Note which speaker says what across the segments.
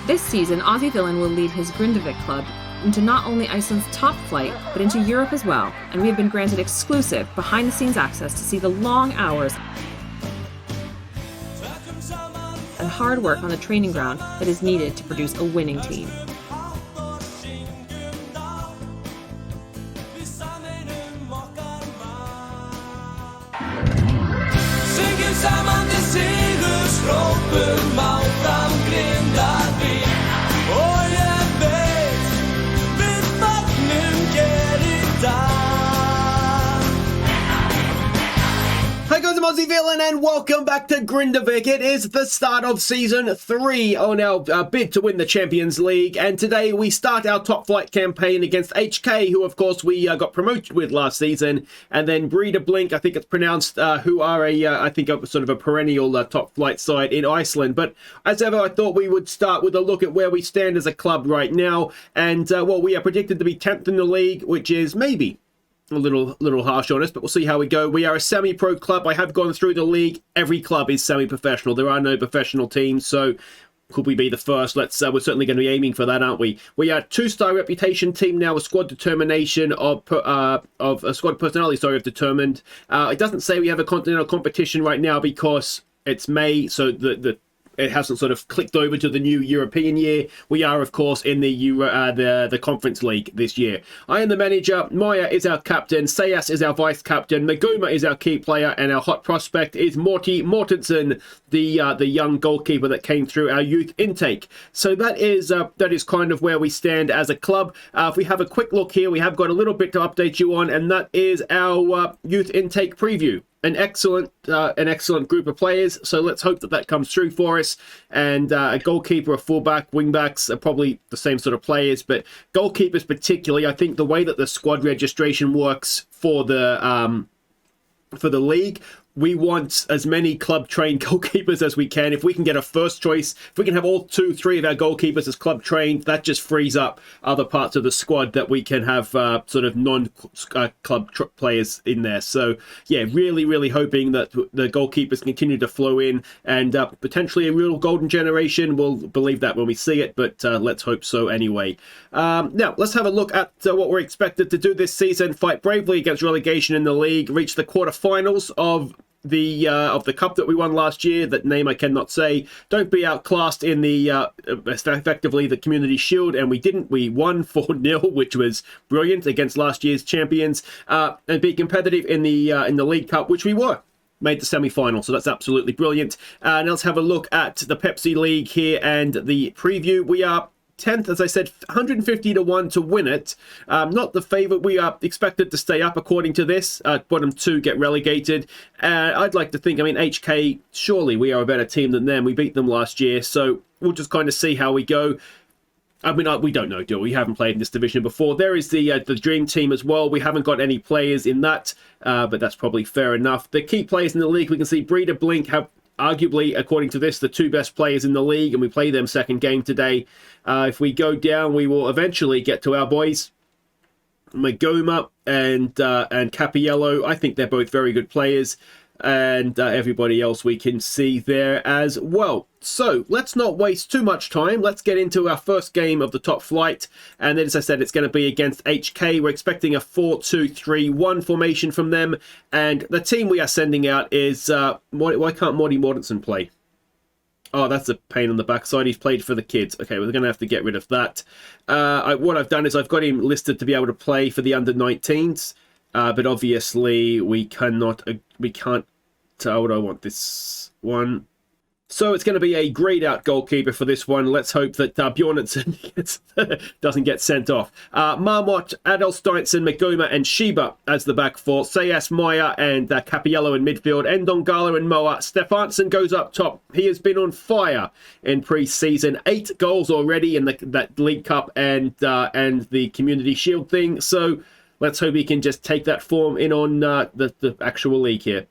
Speaker 1: This season, Aussie Villain will lead his Grindavik club into not only Iceland's top flight, but into Europe as well, and we have been granted exclusive behind-the-scenes access to see the long hours and hard work on the training ground that is needed to produce a winning team.
Speaker 2: Saman til sigurstrópum áfram Grindavik og ég veit við fagnum gerir dag.
Speaker 3: Hi guys, I'm Aussie Villain and welcome back to Grindavik. It is the start of Season 3 on our bid to win the Champions League, and today we start our top flight campaign against HK, who of course we got promoted with last season, and then Breidablik, I think it's pronounced, who are I think a sort of a perennial top flight side in Iceland. But as ever, I thought we would start with a look at where we stand as a club right now, and well, we are predicted to be 10th in the league, which is maybe a little harsh on us, but we'll see how we go. We are a semi-pro club. I have gone through the league. Every club is semi-professional. There are no professional teams, so could we be the first? We're certainly going to be aiming for that, aren't we? We are a 2-star reputation team now, a squad determination of a squad personality, sorry, of determined. It doesn't say we have a continental competition right now because it's May, so it hasn't sort of clicked over to the new European year. We are, of course, in the Conference League this year. I am the manager. Maya is our captain. Sayas is our vice captain. Maguma is our key player, and our hot prospect is Morty Mortensen, the young goalkeeper that came through our youth intake. So that is kind of where we stand as a club. If we have a quick look here, we have got a little bit to update you on, and that is our youth intake preview. An excellent group of players, so let's hope that comes through for us. And a goalkeeper, a fullback, wingbacks are probably the same sort of players, but goalkeepers particularly, I think the way that the squad registration works for the league, we want as many club-trained goalkeepers as we can. If we can get a first choice, if we can have all 2-3 of our goalkeepers as club-trained, that just frees up other parts of the squad that we can have sort of non-club players in there. So, yeah, really, really hoping that the goalkeepers continue to flow in and potentially a real golden generation. We'll believe that when we see it, but let's hope so anyway. Now, let's have a look at what we're expected to do this season. Fight bravely against relegation in the league, reach the quarterfinals of the cup that we won last year, that name I cannot say. Don't be outclassed in the effectively the Community Shield, and we didn't. We won 4-0, which was brilliant against last year's champions, and be competitive in the League Cup, which we were. Made the semi-final, so that's absolutely brilliant. Now let's have a look at the Pepsi League here and the preview. We are 10th, as I said, 150 to 1 to win it. Not the favourite. We are expected to stay up according to this. Bottom 2 get relegated. I'd like to think, I mean, HK, surely we are a better team than them. We beat them last year, so we'll just kind of see how we go. I mean, we don't know, do we? We haven't played in this division before. There is the Dream Team as well. We haven't got any players in that, but that's probably fair enough. The key players in the league, we can see Breidablik have arguably, according to this, the 2 best players in the league, and we play them second game today. If we go down, we will eventually get to our boys, Magoma and Capiello. I think they're both very good players, and everybody else we can see there as well. So let's not waste too much time. Let's get into our first game of the top flight, and then, as I said, it's going to be against HK. We're expecting a 4-2-3-1 formation from them, and the team we are sending out is why can't Morty Mortensen play? Oh, that's a pain on the backside. He's played for the kids. Okay, we're going to have to get rid of that. What I've done is I've got him listed to be able to play for the under-19s, but obviously we can't. What do I want this one? So it's going to be a grayed out goalkeeper for this one. Let's hope that Bjornson doesn't get sent off. Marmot, Adelsteinsen, Magoma and Shiba as the back four. Sayas, Maya and Capiello in midfield. Endongala and Moa. Stefansson goes up top. He has been on fire in pre-season. 8 goals already in that League Cup and the Community Shield thing. So let's hope he can just take that form in on the actual league here.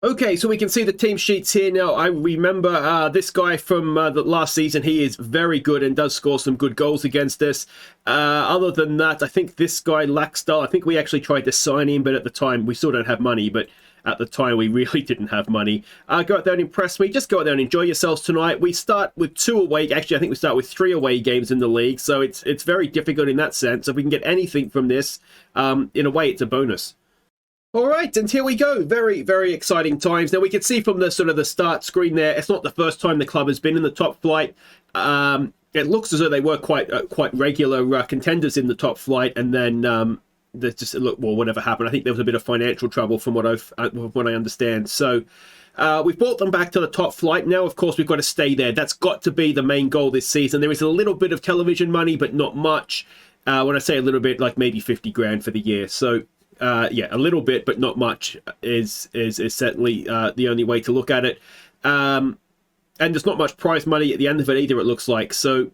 Speaker 3: Okay, so we can see the team sheets here now. I remember this guy from the last season. He is very good and does score some good goals against us. Other than that, I think this guy, Laxdal, I think we actually tried to sign him, but at the time we still don't have money. But At the time, we really didn't have money. Go out there and impress me. Just go out there and enjoy yourselves tonight. We start with 2 away. Actually, I think we start with 3 away games in the league. So it's very difficult in that sense. If we can get anything from this, in a way, it's a bonus. All right, and here we go. Very, very exciting times. Now, we can see from the sort of the start screen there, it's not the first time the club has been in the top flight. It looks as though they were quite regular contenders in the top flight, and then there's just whatever happened. I think there was a bit of financial trouble from what I understand. So we've brought them back to the top flight. Now, of course, we've got to stay there. That's got to be the main goal this season. There is a little bit of television money, but not much. When I say a little bit, like maybe 50 grand for the year. So yeah, a little bit, but not much is certainly the only way to look at it. And there's not much prize money at the end of it either, it looks like. So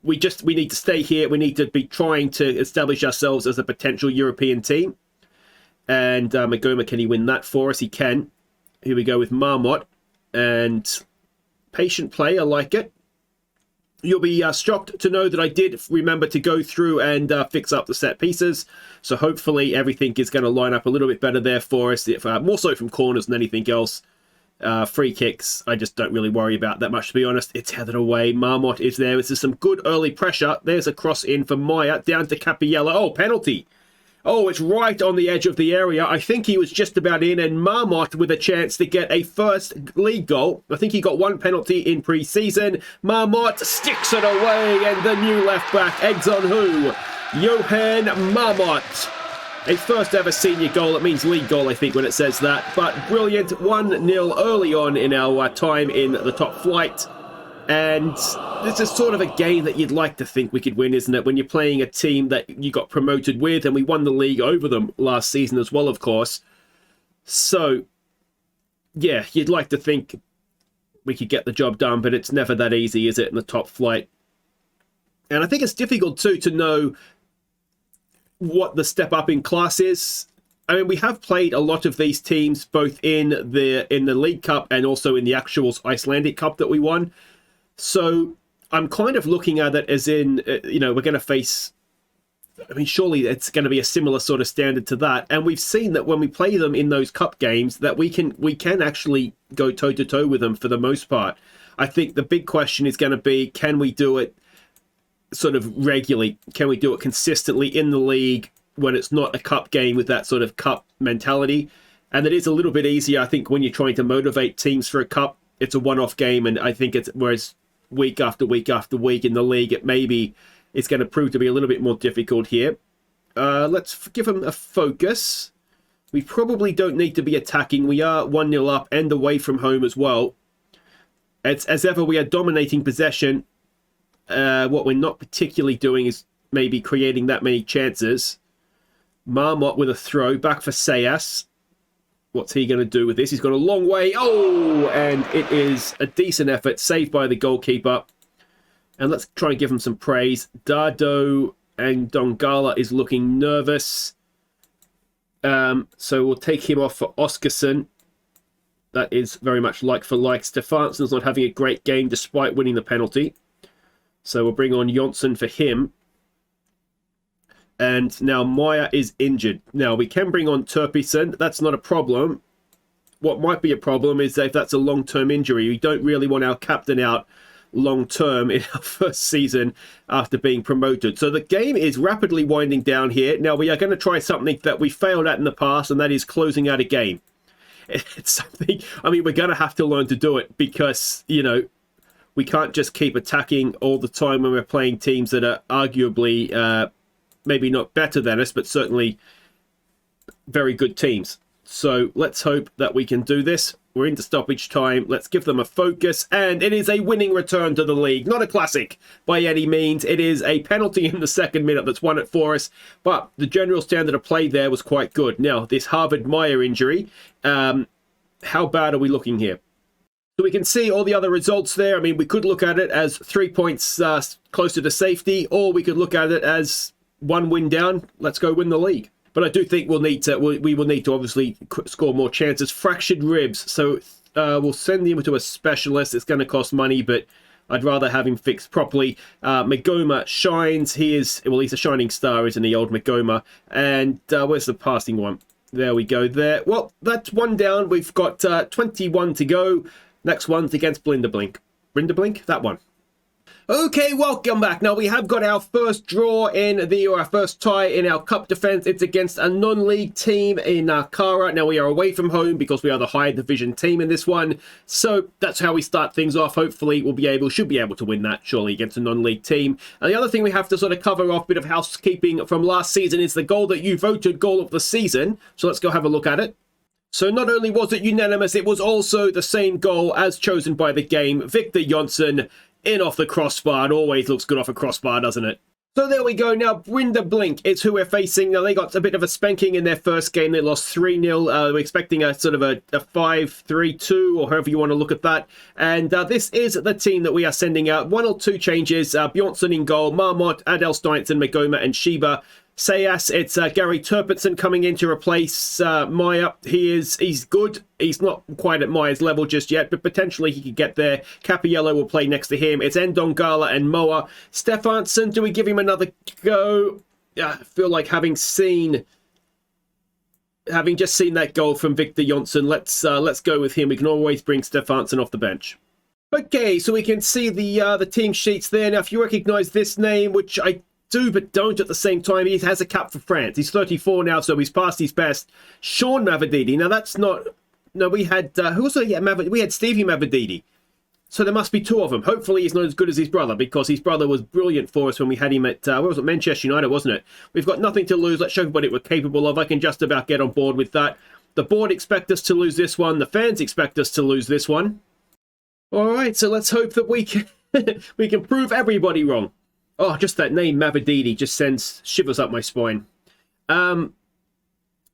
Speaker 3: we need to stay here. We need to be trying to establish ourselves as a potential European team. And Magoma, can he win that for us? He can. Here we go with Marmot. And patient play, I like it. You'll be shocked to know that I did remember to go through and fix up the set pieces. So hopefully everything is going to line up a little bit better there for us. More so from corners than anything else. Free kicks, I just don't really worry about that much, to be honest. It's headed away. Marmot is there. This is some good early pressure. There's a cross in for Maya. Down to Cappiella. Oh, penalty. Oh, it's right on the edge of the area. I think he was just about in, and Marmot with a chance to get a first league goal. I think he got 1 penalty in pre-season. Marmot sticks it away, and the new left-back, eggs on who? Johan Marmot. A first ever senior goal. It means league goal, I think, when it says that. But brilliant. 1-0 early on in our time in the top flight. And this is sort of a game that you'd like to think we could win, isn't it? When you're playing a team that you got promoted with, and we won the league over them last season as well, of course. So, yeah, you'd like to think we could get the job done, but it's never that easy, is it, in the top flight? And I think it's difficult, too, to know what the step up in class is. I mean, we have played a lot of these teams, both in the League Cup and also in the actual Icelandic Cup that we won. So I'm kind of looking at it as in, we're going to face, I mean, surely it's going to be a similar sort of standard to that. And we've seen that when we play them in those cup games, that we can actually go toe-to-toe with them for the most part. I think the big question is going to be, can we do it sort of regularly? Can we do it consistently in the league when it's not a cup game with that sort of cup mentality? And it is a little bit easier, I think, when you're trying to motivate teams for a cup. It's a one-off game, and I think whereas week after week after week in the league, it's going to prove to be a little bit more difficult here. Let's give them a focus. We probably don't need to be attacking. We are 1-0 up and away from home as well. As ever, we are dominating possession. What we're not particularly doing is maybe creating that many chances. Marmot with a throw, back for Sayas. What's he going to do with this? He's got a long way. Oh, and it is a decent effort, saved by the goalkeeper. And let's try and give him some praise. Dardo and Dongala is looking nervous. So we'll take him off for Oskarsson. That is very much like for like. Stefansson's not having a great game despite winning the penalty. So we'll bring on Jonsson for him. And now Maya is injured. Now, we can bring on Turpison. That's not a problem. What might be a problem is if that's a long-term injury. We don't really want our captain out long-term in our first season after being promoted. So the game is rapidly winding down here. Now, we are going to try something that we failed at in the past, and that is closing out a game. It's something, I mean, we're going to have to learn to do it because, we can't just keep attacking all the time when we're playing teams that are arguably maybe not better than us, but certainly very good teams. So let's hope that we can do this. We're into stoppage time. Let's give them a focus. And it is a winning return to the league. Not a classic by any means. It is a penalty in the second minute that's won it for us. But the general standard of play there was quite good. Now, this Harvard-Meyer injury, how bad are we looking here? So we can see all the other results there. I mean, we could look at it as 3 points closer to safety, or we could look at it as 1 win down. Let's go win the league. But I do think we will need to obviously score more chances. Fractured ribs. So we'll send him to a specialist. It's going to cost money, but I'd rather have him fixed properly. Magoma shines. He's a shining star, isn't he, old Magoma? And where's the passing one? There we go there. Well, that's one down. We've got 21 to go. Next one's against Blinderblink. Blinderblink? That one. Okay, welcome back. Now, we have got our first draw or our first tie in our cup defense. It's against a non-league team in Kara. Now, we are away from home because we are the higher division team in this one. So, that's how we start things off. Hopefully, should be able to win that, surely, against a non-league team. And the other thing we have to sort of cover off, a bit of housekeeping from last season, is the goal that you voted goal of the season. So, let's go have a look at it. So not only was it unanimous, it was also the same goal as chosen by the game. Victor Jonsson in off the crossbar. It always looks good off a crossbar, doesn't it? So there we go. Now, Grindavik is who we're facing. Now, they got a bit of a spanking in their first game. They lost 3-0. We're expecting a sort of a 5-3-2, or however you want to look at that. And this is the team that we are sending out. 1 or 2 changes. Bjornsson in goal. Marmot, Adel Steinson, Magoma, and Shiba. Sayas, it's Gary Turpitson coming in to replace Maya. He's good. He's not quite at Maya's level just yet, but potentially he could get there. Capiello will play next to him. It's Endongala and Moa. Stefansson, do we give him another go? I feel like having just seen that goal from Victor Jonsson, let's go with him. We can always bring Stefansson off the bench. Okay, so we can see the team sheets there. Now, if you recognise this name, which I do but don't at the same time, he has a cap for France. He's 34 now, so he's past his best. Sean Mavididi. Now that's not. No, we had who also? Yeah, we had Stevie Mavididi. So there must be 2 of them. Hopefully he's not as good as his brother, because his brother was brilliant for us when we had him at where was it? Manchester United, wasn't it? We've got nothing to lose. Let's show everybody what we're capable of. I can just about get on board with that. The board expect us to lose this one. The fans expect us to lose this one. All right, so let's hope that we can we can prove everybody wrong. Oh, just that name, Mavididi, just sends shivers up my spine. Yeah,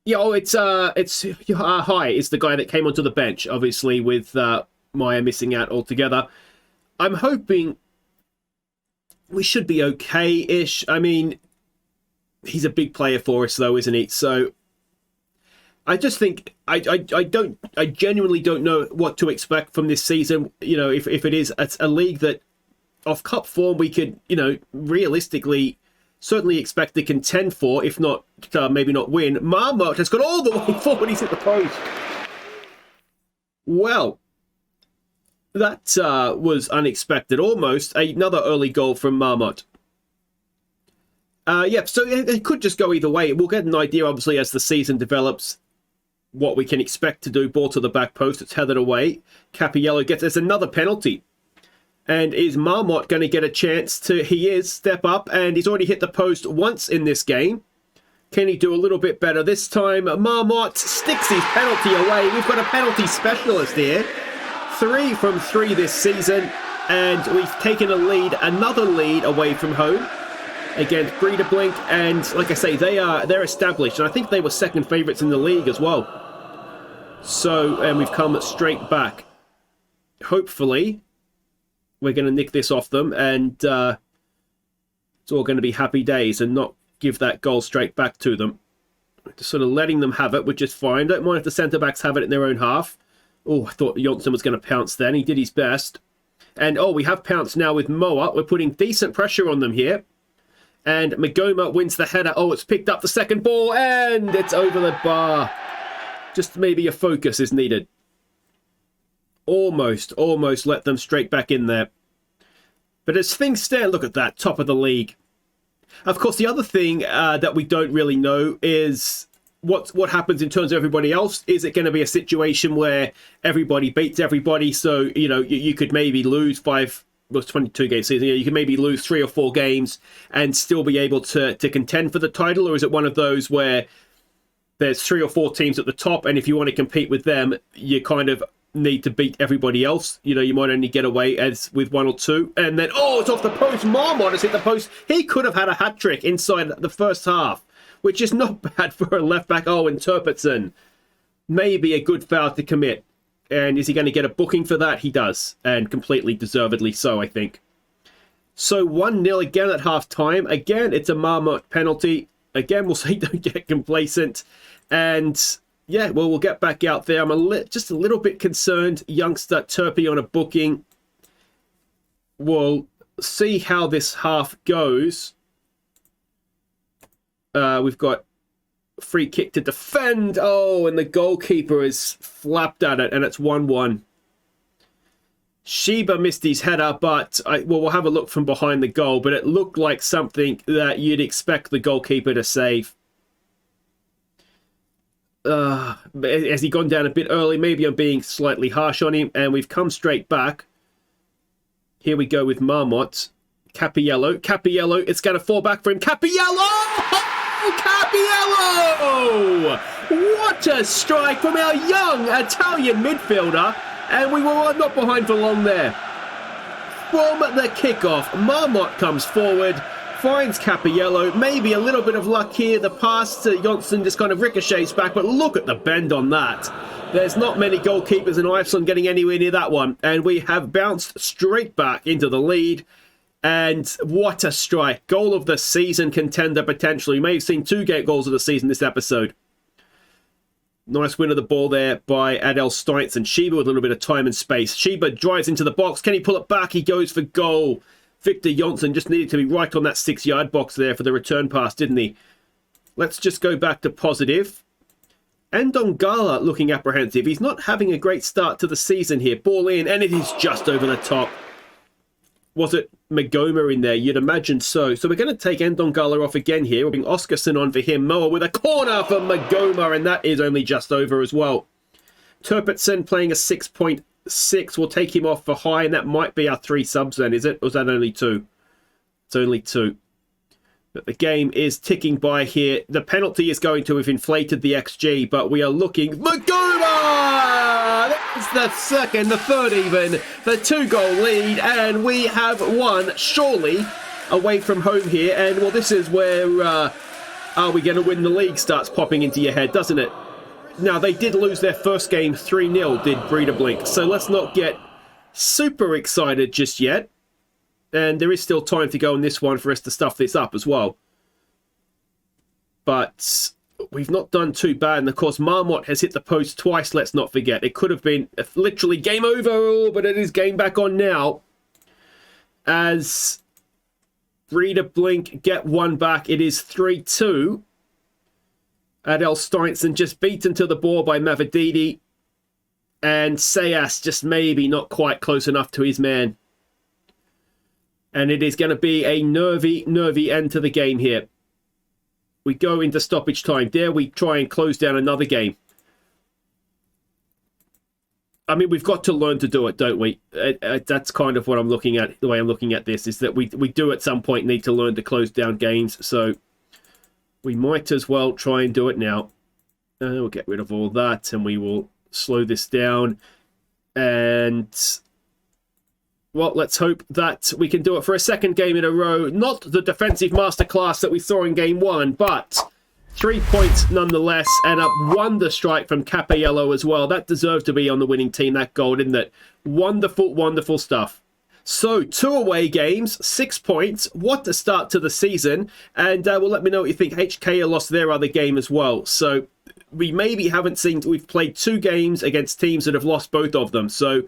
Speaker 3: it's High is the guy that came onto the bench, obviously, with Maya missing out altogether. I'm hoping we should be okay-ish. I mean, he's a big player for us, though, isn't he? So I just think I genuinely don't know what to expect from this season. You know, if it is a league that, off cup form, we could, realistically certainly expect to contend for, if not, maybe not win. Marmot has got all the way forward. He's hit the post. Well, that was unexpected. Almost another early goal from Marmot. Yeah, so it could just go either way. We'll get an idea, obviously, as the season develops, what we can expect to do. Ball to the back post. It's headed away. Capiello there's another penalty. And is Marmot going to get a chance to, step up, and he's already hit the post once in this game. Can he do a little bit better this time? Marmot sticks his penalty away. We've got a penalty specialist here. 3 from 3 this season, and we've taken another lead away from home against Breidablik, and like I say, they're established, and I think they were second favourites in the league as well. So, and we've come straight back. Hopefully we're going to nick this off them, and it's all going to be happy days and not give that goal straight back to them. Just sort of letting them have it, which is fine. Don't mind if the centre-backs have it in their own half. Oh, I thought Jonsson was going to pounce then. He did his best. And, we have pounced now with Moa. We're putting decent pressure on them here. And Magoma wins the header. Oh, it's picked up the second ball, and it's over the bar. Just maybe a focus is needed. Almost let them straight back in there. But as things stand, look at that, top of the league. Of course, the other thing that we don't really know is what happens in terms of everybody else. Is it going to be a situation where everybody beats everybody? So, you could maybe lose 22 game season. You can maybe lose 3 or 4 games and still be able to contend for the title? Or is it one of those where there's 3 or 4 teams at the top, and if you want to compete with them, you kind of need to beat everybody else? You might only get away as with 1 or 2, and then it's off the post. Marmot has hit the post. He could have had a hat trick inside the first half, which is not bad for a left back. And Turpitson, maybe a good foul to commit. And is he going to get a booking for that? He does, and completely deservedly so, I think. So 1-0 again at half time. Again, it's a Marmot penalty. Again, we'll say don't get complacent, and yeah, well, we'll get back out there. I'm just a little bit concerned. Youngster Turpy on a booking. We'll see how this half goes. We've got Free kick to defend. Oh, and the goalkeeper is flapped at it, and it's 1-1. Sheba missed his header, but we'll have a look from behind the goal, but it looked like something that you'd expect the goalkeeper to save. Has he gone down a bit early? Maybe I'm being slightly harsh on him, and we've come straight back. Here we go with Marmot. Cappiello. Cappiello, it's going to fall back for him. Cappiello! Cappiello! What a strike from our young Italian midfielder. And we were not behind for long there. From the kickoff, Marmot comes forward, finds Cappiello. Maybe a little bit of luck here. The pass to Jonsson just kind of ricochets back, but look at the bend on that. There's not many goalkeepers in Iceland getting anywhere near that one. And we have bounced straight back into the lead. And what a strike. Goal of the season contender potentially. You may have seen 2 goals of the season this episode. Nice win of the ball there by Adel Steintz and Sheba with a little bit of time and space. Sheba drives into the box. Can he pull it back? He goes for goal. Victor Jonsson just needed to be right on that 6-yard box there for the return pass, didn't he? Let's just go back to positive. And Dongala looking apprehensive. He's not having a great start to the season here. Ball in, and it is just over the top. Was it Magoma in there? You'd imagine so. So we're going to take Ndongala off again here. We'll bring Oscarson on for him. Moa with a corner for Magoma, and that is only just over as well. Turpitson playing a 6.6. We'll take him off for high, and that might be our 3 subs then, is it? Or is that only 2? It's only 2. But the game is ticking by here. The penalty is going to have inflated the XG, but we are looking... Magoma! That's the second, the third even, the 2-goal lead, and we have won, surely, away from home here. And, well, this is where are we going to win the league starts popping into your head, doesn't it? Now, they did lose their first game 3-0, did Breidablik, so let's not get super excited just yet. And there is still time to go on this one for us to stuff this up as well. But we've not done too bad. And of course, Marmot has hit the post twice, let's not forget. It could have been literally game over, but it is game back on now. As Breidablik get one back, it is 3-2. Adel Steinson just beaten to the ball by Mavadidi. And Sayas just maybe not quite close enough to his man. And it is going to be a nervy end to the game here. We go into stoppage time. Dare we try and close down another game? I mean, we've got to learn to do it, don't we? That's kind of what I'm looking at. The way I'm looking at this is that we do at some point need to learn to close down games. So we might as well try and do it now. We'll get rid of all that and we will slow this down. And... well, let's hope that we can do it for a second game in a row. Not the defensive masterclass that we saw in game 1, but 3 points nonetheless, and a wonder strike from Cappiello as well. That deserved to be on the winning team, that goal, didn't it? Wonderful, wonderful stuff. So, 2 away games, 6 points. What a start to the season. And well, let me know what you think. HK lost their other game as well. So, we maybe haven't seen... we've played 2 games against teams that have lost both of them. So...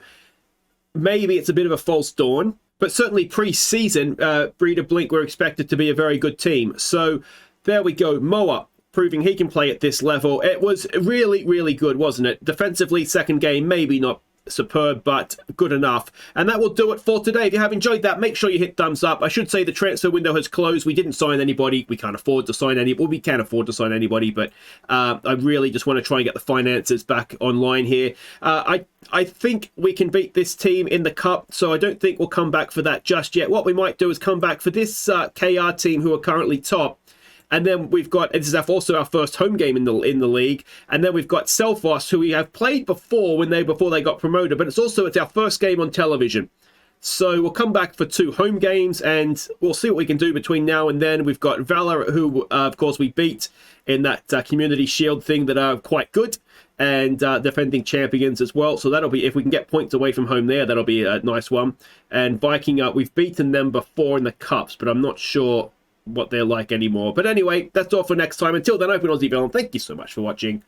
Speaker 3: maybe it's a bit of a false dawn, but certainly pre-season, Breidablik were expected to be a very good team. So there we go. Moa proving he can play at this level. It was really, really good, wasn't it? Defensively, second game, maybe not superb, but good enough. And that will do it for today. If you have enjoyed that, make sure you hit thumbs up. I should say the transfer window has closed. We didn't sign anybody. We can't afford to sign anybody. Well, we can afford to sign anybody, but I really just want to try and get the finances back online here. I think we can beat this team in the cup, so I don't think we'll come back for that just yet. What we might do is come back for this KR team who are currently top. And then we've got, this is also our first home game in the league. And then we've got Selfoss, who we have played before before they got promoted, but it's our first game on television. So we'll come back for 2 home games, and we'll see what we can do between now and then. We've got Valor, who of course we beat in that Community Shield thing, that are quite good, and defending champions as well. So that'll be, if we can get points away from home there, that'll be a nice one. And Viking, we've beaten them before in the cups, but I'm not sure what they're like anymore. But anyway, that's all for next time. Until then, I've been Aussie Villain. Thank you so much for watching.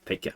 Speaker 3: Take care.